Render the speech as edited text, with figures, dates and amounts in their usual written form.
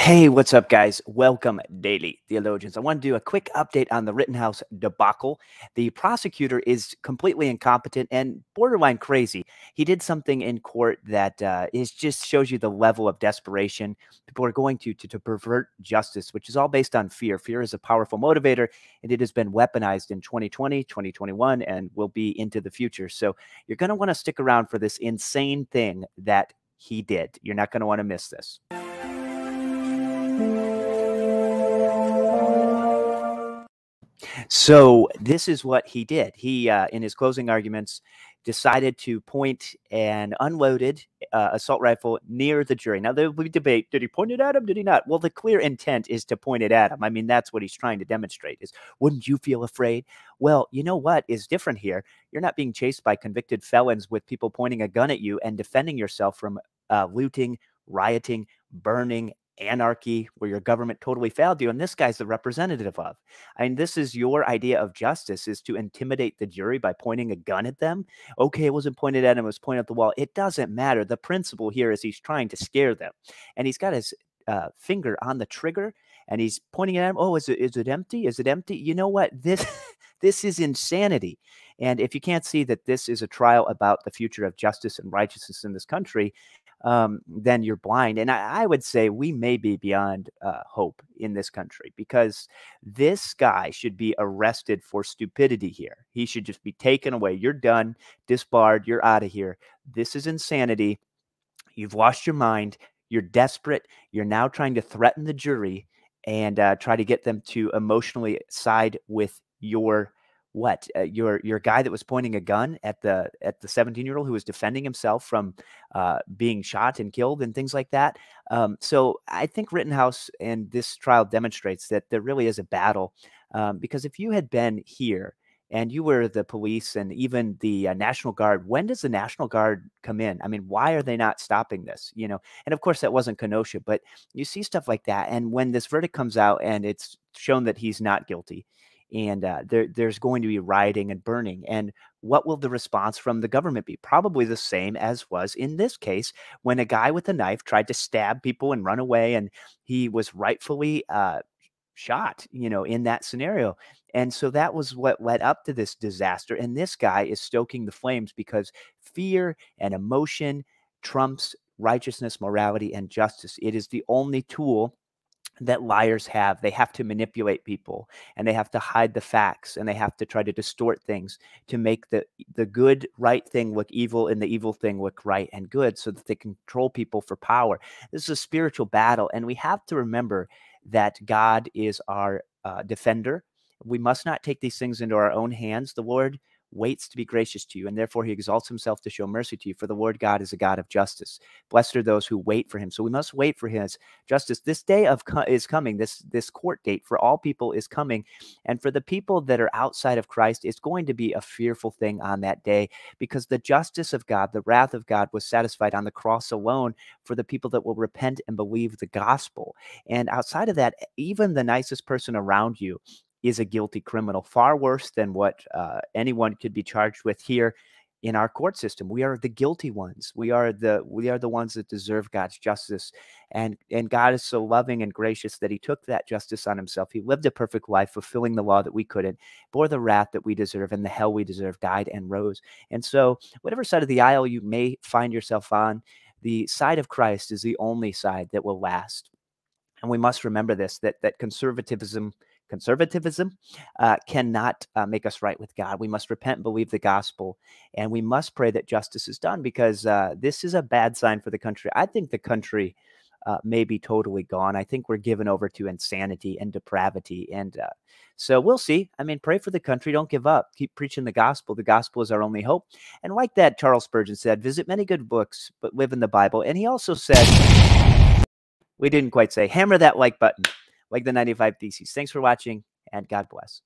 Hey, what's up, guys? Welcome, Daily Theologians. I want to do a quick update on the Rittenhouse debacle. The prosecutor is completely incompetent and borderline crazy. He did something in court that is just shows you the level of desperation. People are going to pervert justice, which is all based on fear. Fear is a powerful motivator, and it has been weaponized in 2020, 2021, and will be into the future. So you're going to want to stick around for this insane thing that he did. You're not going to want to miss this. So this is what he did. He, in his closing arguments, decided to point an unloaded assault rifle near the jury. Now, there will be debate. Did he point it at him? Did he not? Well, the clear intent is to point it at him. I mean, that's what he's trying to demonstrate is, wouldn't you feel afraid? Well, you know what is different here? You're not being chased by convicted felons with people pointing a gun at you and defending yourself from looting, rioting, burning, anarchy where your government totally failed you, and this guy's the representative of. I mean, this is your idea of justice, is to intimidate the jury by pointing a gun at them. Okay, it wasn't pointed at him, it was pointed at the wall. It doesn't matter. The principle here is he's trying to scare them, and he's got his finger on the trigger, and he's pointing at him. Oh, is it empty? Is it empty? You know what? This this is insanity. And if you can't see that this is a trial about the future of justice and righteousness in this country, then you're blind. And I would say we may be beyond hope in this country, because this guy should be arrested for stupidity here. He should just be taken away. You're done, disbarred, you're out of here. This is insanity. You've lost your mind. You're desperate. You're now trying to threaten the jury and try to get them to emotionally side with your your guy that was pointing a gun at the 17-year-old who was defending himself from being shot and killed and things like that. So I think Rittenhouse and this trial demonstrates that there really is a battle, because if you had been here and you were the police and even the National Guard, when does the National Guard come in? I mean, why are they not stopping this? You know, and of course that wasn't Kenosha, but you see stuff like that. And when this verdict comes out and it's shown that he's not guilty, and there's going to be rioting and burning, and what will the response from the government be? Probably the same as was in this case when a guy with a knife tried to stab people and run away, and he was rightfully shot, you know, in that scenario. And so that was what led up to this disaster. And this guy is stoking the flames because fear and emotion trumps righteousness, morality, and justice. It is the only tool that liars have. They have to manipulate people, and they have to hide the facts, and they have to try to distort things to make the good right thing look evil and the evil thing look right and good, so that they control people for power. This is a spiritual battle, and we have to remember that God is our defender. We must not take these things into our own hands. The Lord waits to be gracious to you, and therefore he exalts himself to show mercy to you. For the Lord God is a God of justice. Blessed are those who wait for him. So we must wait for his justice. This day is coming. This court date for all people is coming, and for the people that are outside of Christ, it's going to be a fearful thing on that day, because the justice of God, the wrath of God, was satisfied on the cross alone for the people that will repent and believe the gospel. And outside of that, even the nicest person around you is a guilty criminal, far worse than what anyone could be charged with here in our court system. We are the guilty ones. We are the ones that deserve God's justice. And God is so loving and gracious that he took that justice on himself. He lived a perfect life, fulfilling the law that we couldn't, bore the wrath that we deserve and the hell we deserve, died and rose. And so whatever side of the aisle you may find yourself on, the side of Christ is the only side that will last. And we must remember this, that conservatism cannot make us right with God. We must repent and believe the gospel, and we must pray that justice is done, because this is a bad sign for the country. I think the country may be totally gone. I think we're given over to insanity and depravity, and so we'll see. I mean, pray for the country. Don't give up. Keep preaching the gospel. The gospel is our only hope. And like that, Charles Spurgeon said, visit many good books, but live in the Bible. And he also said, we didn't quite say, hammer that like button, like the 95 Theses. Thanks for watching, and God bless.